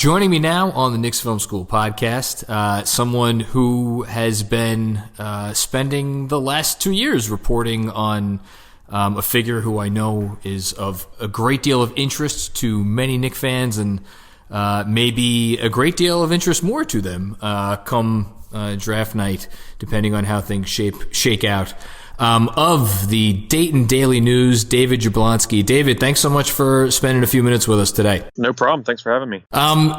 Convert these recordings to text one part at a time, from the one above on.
Joining me now on the Knicks Film School Podcast, someone who has been spending the last 2 years reporting on a figure who I know is of a great deal of interest to many Knicks fans and maybe a great deal of interest more to them come draft night, depending on how things shake out. Of the Dayton Daily News, David Jablonski. David, thanks so much for spending a few minutes with us today. No problem. Thanks for having me.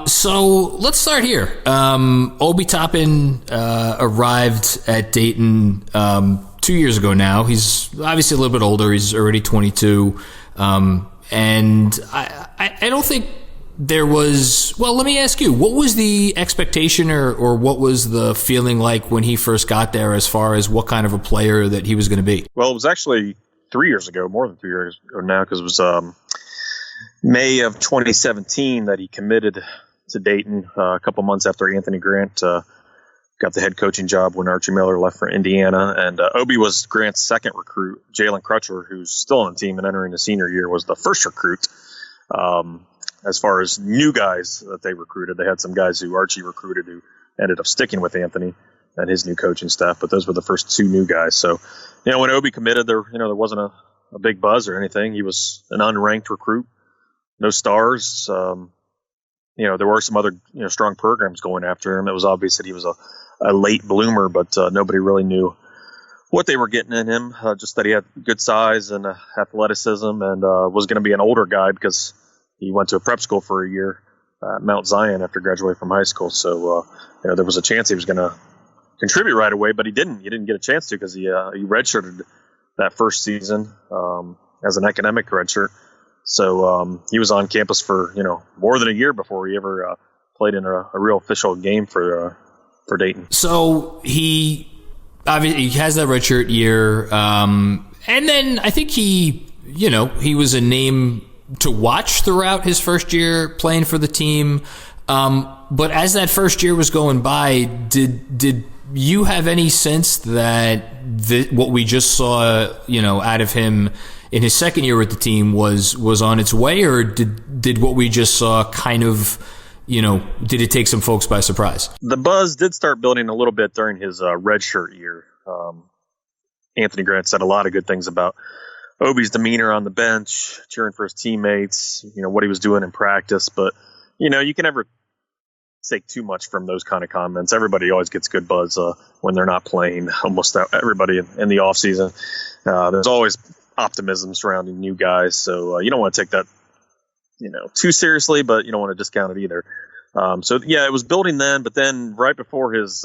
So let's start here. Obi Toppin arrived at Dayton 2 years ago now. He's obviously a little bit older. He's already 22. And I don't think there was, well, let me ask you, what was the expectation or what was the feeling like when he first got there as far as what kind of a player that he was going to be? Well, it was actually 3 years ago, more than 3 years ago now, because it was May of 2017 that he committed to Dayton, a couple months after Anthony Grant got the head coaching job when Archie Miller left for Indiana. And Obi was Grant's second recruit. Jalen Crutcher, who's still on the team and entering the senior year, was the first recruit. As far as new guys that they recruited, they had some guys who Archie recruited who ended up sticking with Anthony and his new coaching staff, but those were the first two new guys. So, when Obi committed, there wasn't a big buzz or anything. He was an unranked recruit, no stars. There were some other, strong programs going after him. It was obvious that he was a late bloomer, but nobody really knew what they were getting in him, just that he had good size and athleticism and was going to be an older guy because he went to a prep school for a year at Mount Zion after graduating from high school. So, there was a chance he was going to contribute right away, but he didn't. He didn't get a chance to because he redshirted that first season as an academic redshirt. So he was on campus for, more than a year before he ever played in a real official game for Dayton. So he obviously has that redshirt year. And then I think he was a name to watch throughout his first year playing for the team. But as that first year was going by, did you have any sense that what we just saw, out of him in his second year with the team was on its way, or did what we just saw kind of, did it take some folks by surprise? The buzz did start building a little bit during his redshirt year. Anthony Grant said a lot of good things about Obi's demeanor on the bench, cheering for his teammates, what he was doing in practice. But, you can never take too much from those kind of comments. Everybody always gets good buzz when they're not playing, almost everybody in the offseason. There's always optimism surrounding new guys. So you don't want to take that, too seriously, but you don't want to discount it either. It was building then. But then right before his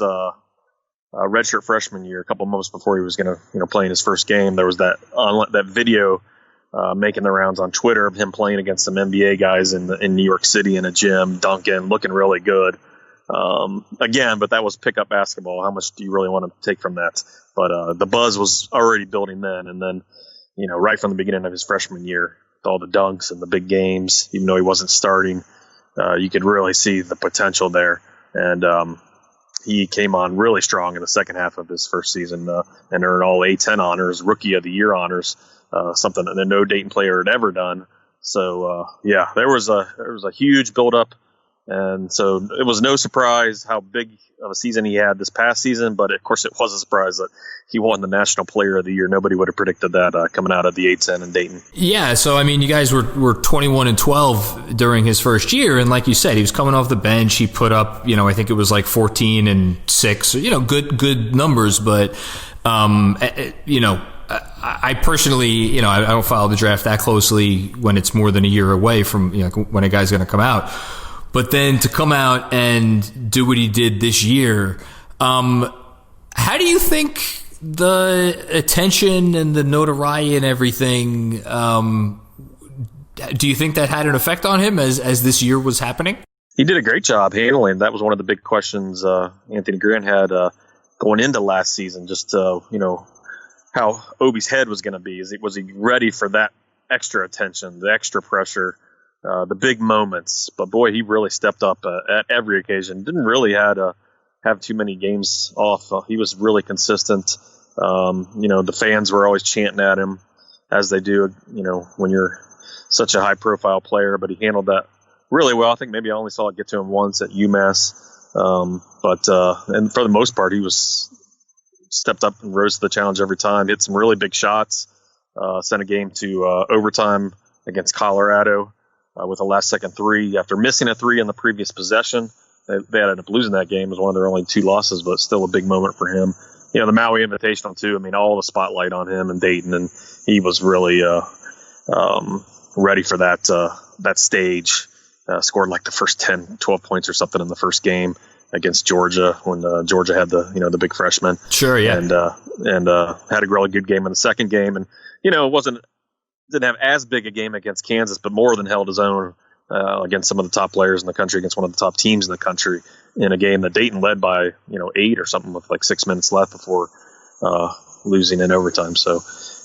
redshirt freshman year, a couple months before he was going to, play in his first game, there was that video making the rounds on Twitter of him playing against some NBA guys in New York City in a gym, dunking, looking really good. But that was pickup basketball. How much do you really want to take from that? But the buzz was already building then, and then, right from the beginning of his freshman year, with all the dunks and the big games, even though he wasn't starting, you could really see the potential there. And he came on really strong in the second half of his first season and earned all A-10 honors, Rookie of the Year honors, something that no Dayton player had ever done. So, there was a huge buildup. And so it was no surprise how big of a season he had this past season. But, of course, it was a surprise that he won the National Player of the Year. Nobody would have predicted that coming out of the A-10 in Dayton. Yeah, so, you guys were 21-12 during his first year. And like you said, he was coming off the bench. He put up, I think it was like 14 and 6, good numbers. But, I personally, I don't follow the draft that closely when it's more than a year away from, when a guy's going to come out. But then to come out and do what he did this year, how do you think the attention and the notoriety and everything, do you think that had an effect on him as this year was happening? He did a great job handling. That was one of the big questions Anthony Grant had going into last season, just, how Obi's head was going to be. Was he ready for that extra attention, the extra pressure, the big moments? But boy, he really stepped up at every occasion. Didn't really have too many games off. He was really consistent. The fans were always chanting at him, as they do, when you're such a high profile player, but he handled that really well. I think maybe I only saw it get to him once at UMass. And for the most part, he was stepped up and rose to the challenge every time, hit some really big shots, sent a game to overtime against Colorado with a last-second three after missing a three in the previous possession. They ended up losing that game. It was one of their only 2 losses, but still a big moment for him. The Maui Invitational, too. I mean, all the spotlight on him and Dayton, and he was really ready for that stage. Scored like the first 10, 12 points or something in the first game against Georgia when Georgia had the big freshman. Sure, yeah. And had a really good game in the second game. And, didn't have as big a game against Kansas, but more than held his own against some of the top players in the country, against one of the top teams in the country in a game that Dayton led by, 8 or something with like 6 minutes left before losing in overtime. So,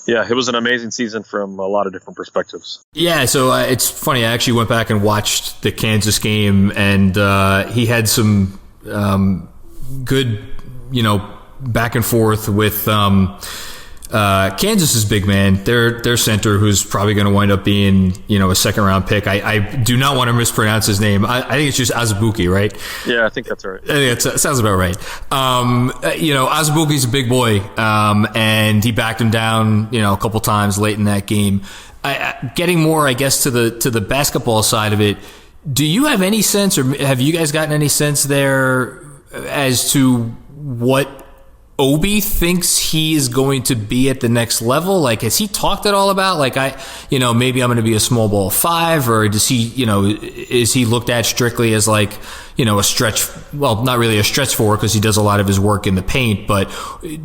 yeah, it was an amazing season from a lot of different perspectives. Yeah, so it's funny. I actually went back and watched the Kansas game, and he had some good, back and forth with Kansas's big man, their center, who's probably going to wind up being, a second-round pick. I do not want to mispronounce his name. I think it's just Azubuike, right? Yeah, I think that's right. It sounds about right. Azubuike's a big boy, and he backed him down, a couple times late in that game. Getting more, I guess, to the basketball side of it, do you have any sense, or have you guys gotten any sense there as to what Obi thinks he is going to be at the next level? Like, has he talked at all about, like, maybe I'm going to be a small ball 5, or does he, is he looked at strictly as like, a stretch, well, not really a stretch 4 because he does a lot of his work in the paint, but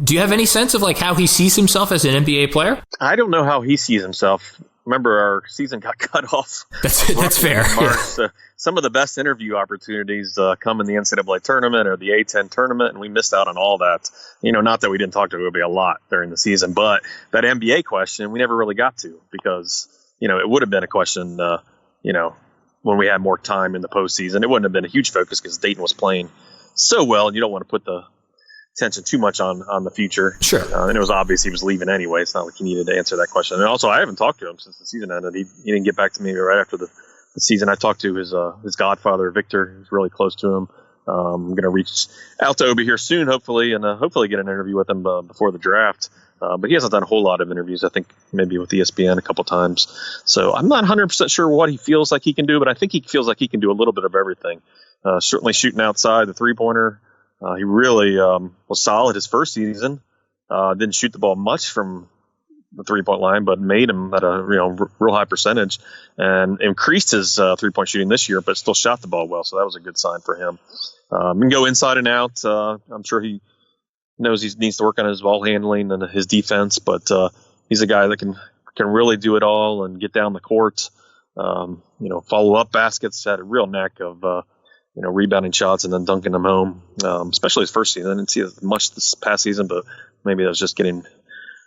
do you have any sense of like how he sees himself as an NBA player? I don't know how he sees himself. Remember, our season got cut off. That's fair. March, so some of the best interview opportunities come in the NCAA tournament or the A10 tournament, and we missed out on all that. Not that we didn't talk to Obi a lot during the season, but that NBA question we never really got to because, it would have been a question, when we had more time in the postseason. It wouldn't have been a huge focus because Dayton was playing so well, and you don't want to put the attention too much on the future. Sure. And it was obvious he was leaving anyway. It's not like he needed to answer that question. And also, I haven't talked to him since the season ended. He didn't get back to me right after the season. I talked to his godfather, Victor, who's really close to him. I'm going to reach out to Obi here soon, hopefully, and hopefully get an interview with him before the draft. But he hasn't done a whole lot of interviews, I think maybe with ESPN a couple times. So I'm not 100% sure what he feels like he can do, but I think he feels like he can do a little bit of everything. Certainly shooting outside the three-pointer. He really was solid his first season. Didn't shoot the ball much from the three-point line, but made him at a real high percentage, and increased his three-point shooting this year, but still shot the ball well. So that was a good sign for him. He can go inside and out. I'm sure he knows he needs to work on his ball handling and his defense, but he's a guy that can really do it all and get down the court. Follow up baskets. Had a real knack of rebounding shots and then dunking them home, especially his first season. I didn't see as much this past season, but maybe that was just getting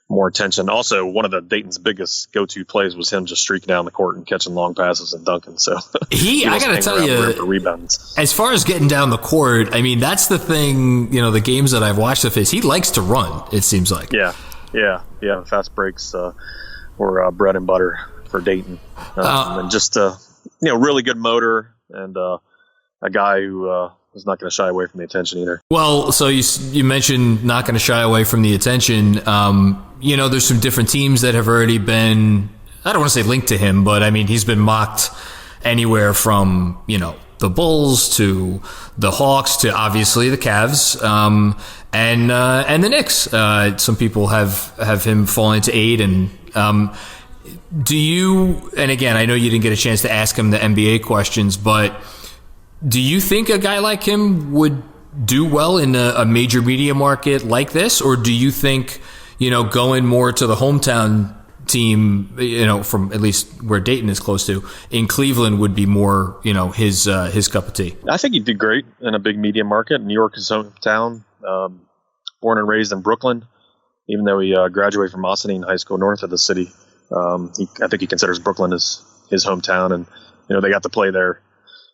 more attention. Also, one of the Dayton's biggest go-to plays was him just streaking down the court and catching long passes and dunking. So I got to tell you, as far as getting down the court, I mean, that's the thing, the games that I've watched of his, he likes to run, it seems like. Yeah. Fast breaks were bread and butter for Dayton. And just, really good motor and a guy who was not going to shy away from the attention either. Well, so you mentioned not going to shy away from the attention. There's some different teams that have already been, I don't want to say linked to him, but I mean, he's been mocked anywhere from, the Bulls to the Hawks to obviously the Cavs, and the Knicks. Some people have him falling to 8. And do you, and again, I know you didn't get a chance to ask him the NBA questions, but do you think a guy like him would do well in a major media market like this? Or do you think, going more to the hometown team, from at least where Dayton is close to, in Cleveland would be more, his cup of tea? I think he'd do great in a big media market. New York is his hometown. Born and raised in Brooklyn, even though he graduated from Austin High School north of the city. I think he considers Brooklyn his hometown, and they got to play there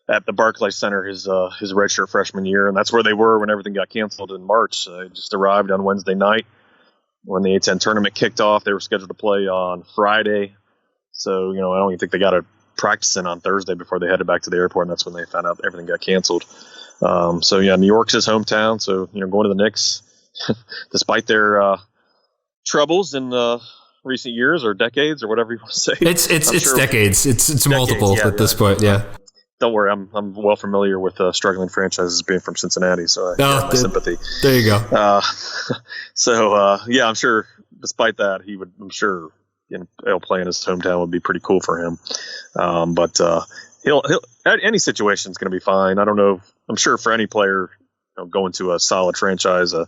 at the Barclays Center his redshirt freshman year, and that's where they were when everything got canceled in March. They just arrived on Wednesday night when the A10 tournament kicked off. They were scheduled to play on Friday, so I don't even think they got a practicing on Thursday before they headed back to the airport, and that's when they found out everything got canceled. New York's his hometown, so going to the Knicks, despite their troubles in recent years or decades or whatever you want to say. It's decades. It's multiple at this point. Yeah. Don't worry, I'm well familiar with struggling franchises being from Cincinnati, so I have my sympathy. There you go. I'm sure. Despite that, I'm sure he'll play in his hometown would be pretty cool for him. He'll any situation is going to be fine. I don't know. I'm sure for any player, going to a solid franchise, the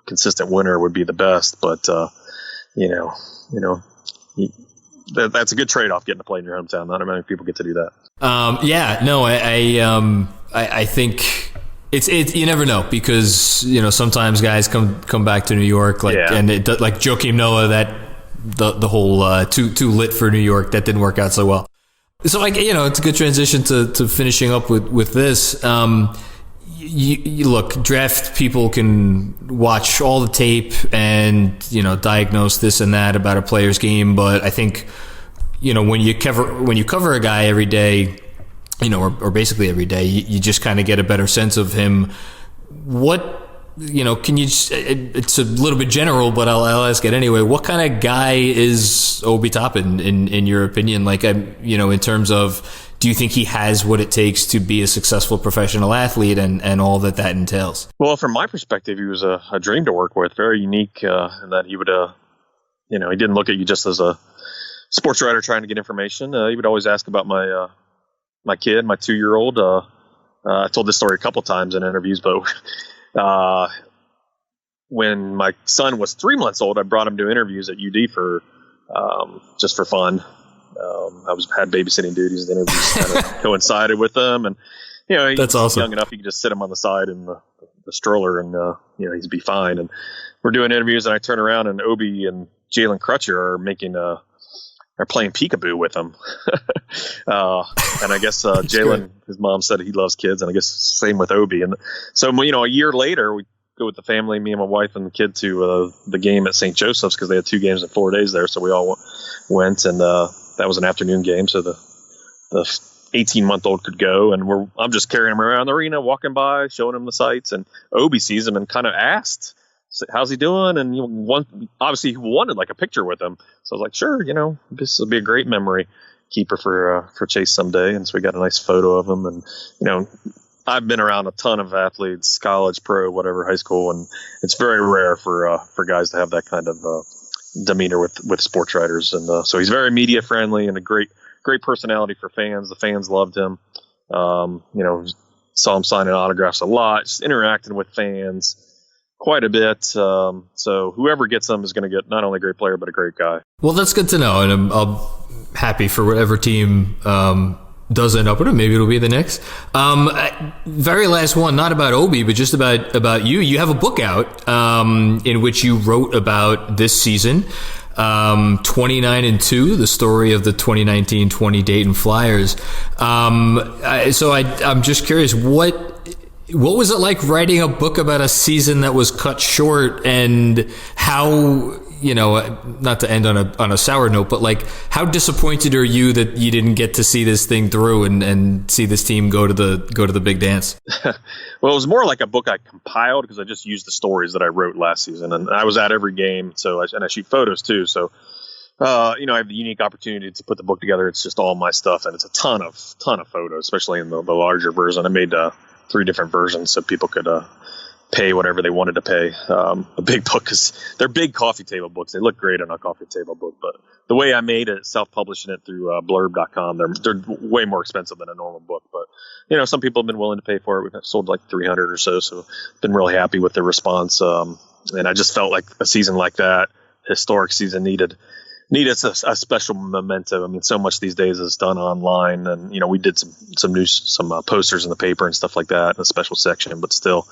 consistent winner would be the best. But that's a good trade-off, getting to play in your hometown. Not many people get to do that. I think it's you never know, because sometimes guys come back to New York and it, like Joakim Noah, that the whole too lit for New York, that didn't work out so well. So it's a good transition to finishing up with this. You look, draft people can watch all the tape and diagnose this and that about a player's game, but I think when you cover a guy every day, or basically every day, you just kind of get a better sense of him. What can you just, it's a little bit general, but I'll ask it anyway. What kind of guy is Obi Toppin in your opinion? Like, in terms of, do you think he has what it takes to be a successful professional athlete and all that entails? Well, from my perspective, he was a dream to work with, very unique, in that he would, he didn't look at you just as a sports writer trying to get information. He would always ask about my kid, my 2-year-old. I told this story a couple times in interviews, but when my son was 3 months old, I brought him to interviews at UD for just for fun. I had babysitting duties. The interviews kind of coincided with them, and that's awesome. Young enough, you could just sit him on the side in the stroller, and he'd be fine. And we're doing interviews, and I turn around, and Obi and Jalen Crutcher are playing peekaboo with him. And I guess Jalen, his mom said he loves kids, and I guess same with Obi. And so a year later, we go with the family, me and my wife and the kid, to the game at St. Joseph's, because they had 2 games in 4 days there. So we all went, and that was an afternoon game, so the 18-month-old could go, and I'm just carrying him around the arena, walking by, showing him the sights, and Obi sees him and kind of asked, "How's he doing?" And obviously he wanted like a picture with him, so I was like, "Sure, this will be a great memory keeper for Chase someday." And so we got a nice photo of him, and I've been around a ton of athletes, college, pro, whatever, high school, and it's very rare for guys to have that kind of demeanor with sports writers, and so he's very media friendly and a great personality for fans. The fans loved him. Saw him signing autographs a lot, just interacting with fans quite a bit. So whoever gets him is going to get not only a great player but a great guy. Well, that's good to know, and I'm happy for whatever team does end up with him. Maybe it'll be the Knicks. Very last one, not about Obi, but just about you. You have a book out in which you wrote about this season, 29-2, the story of the 2019-20 Dayton Flyers. So I'm just curious, what was it like writing a book about a season that was cut short, and how, not to end on a sour note, but like, how disappointed are you that you didn't get to see this thing through and see this team go to the big dance? Well, it was more like a book I compiled, because I just used the stories that I wrote last season, and I was at every game, and I shoot photos too. So, I have the unique opportunity to put the book together. It's just all my stuff, and it's a ton of photos, especially in the larger version. I made 3 different versions so people could pay whatever they wanted to pay. A big book, because they're big coffee table books. They look great on a coffee table book, but the way I made it, self-publishing it through blurb.com, they're way more expensive than a normal book. But some people have been willing to pay for it. We've sold like 300 or so been really happy with the response. And I just felt like a season like that, historic season, needed a special memento. I mean, so much these days is done online, and we did some posters in the paper and stuff like that in a special section, but still,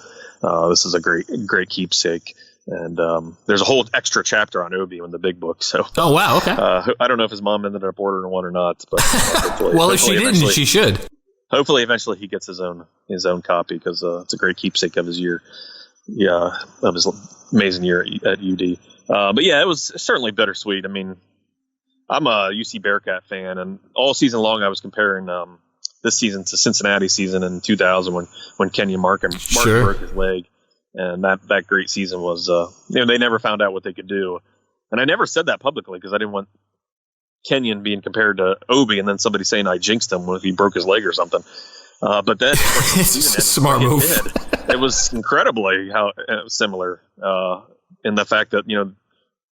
this is a great keepsake. And there's a whole extra chapter on Obi in the big book. So, oh wow, okay. I don't know if his mom ended up ordering one or not, but well, if she didn't, she should. Hopefully, eventually he gets his own copy, because it's a great keepsake of his year, of his amazing year at UD. But yeah, it was certainly bittersweet. I mean, I'm a UC Bearcat fan, and all season long I was comparing this season to Cincinnati season in 2000 when Kenyon Martin broke his leg, and that great season was they never found out what they could do, and I never said that publicly because I didn't want Kenyon being compared to Obi and then somebody saying I jinxed him if he broke his leg or something. But then it's a smart move. It was incredibly how similar in the fact that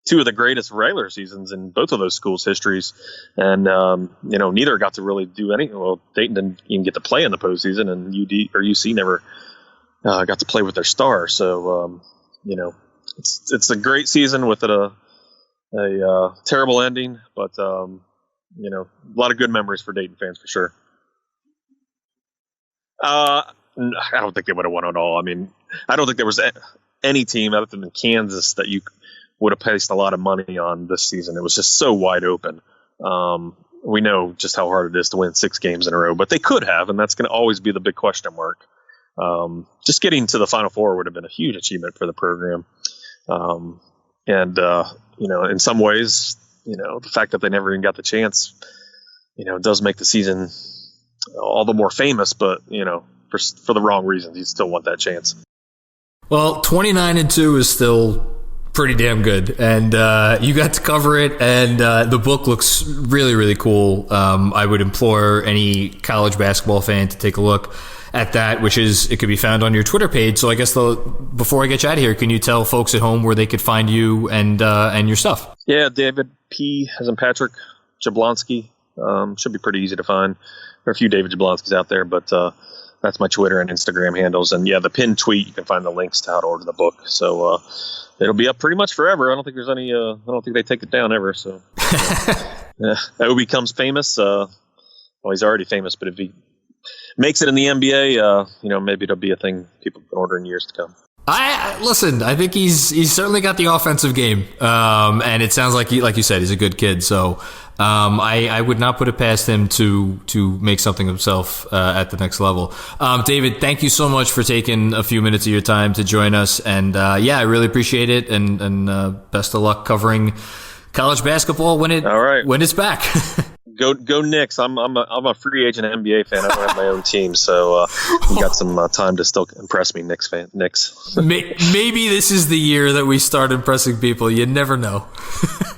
two of the greatest regular seasons in both of those schools' histories, and neither got to really do anything. Well, Dayton didn't even get to play in the postseason, and UC never got to play with their star. So it's a great season with a terrible ending, but a lot of good memories for Dayton fans for sure. I don't think they would have won it all. I mean, I don't think there was any team other than Kansas that you would have placed a lot of money on this season. It was just so wide open. We know just how hard it is to win 6 games in a row, but they could have, and that's going to always be the big question mark. Just getting to the Final Four would have been a huge achievement for the program. In some ways, the fact that they never even got the chance, does make the season all the more famous, but, for the wrong reasons, you still want that chance. Well, 29-2 is still pretty damn good, and you got to cover it, and the book looks really, really cool. I would implore any college basketball fan to take a look at that, it could be found on your Twitter page. So I guess before I get you out of here, can you tell folks at home where they could find you and your stuff? Yeah, David P. as in Patrick Jablonski. Should be pretty easy to find. There are a few David Jablonskis out there, but that's my Twitter and Instagram handles. And yeah, the pinned tweet, you can find the links to how to order the book. So it'll be up pretty much forever. I don't think there's any. I don't think they take it down ever. So Obi becomes famous. Well, he's already famous, but if he makes it in the NBA, maybe it'll be a thing people can order in years to come. I think he's certainly got the offensive game, and it sounds like like you said, he's a good kid. So I would not put it past him to make something of himself at the next level. David, thank you so much for taking a few minutes of your time to join us, and I really appreciate it. And best of luck covering college basketball when it's back. Go Knicks! I'm a free agent NBA fan. I don't have my own team, so you got some time to still impress me, Knicks fan. Knicks. Maybe this is the year that we start impressing people. You never know.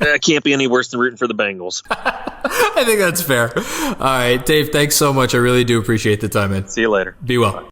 It can't be any worse than rooting for the Bengals. I think that's fair. All right, Dave. Thanks so much. I really do appreciate the time, man. See you later. Be well. Bye.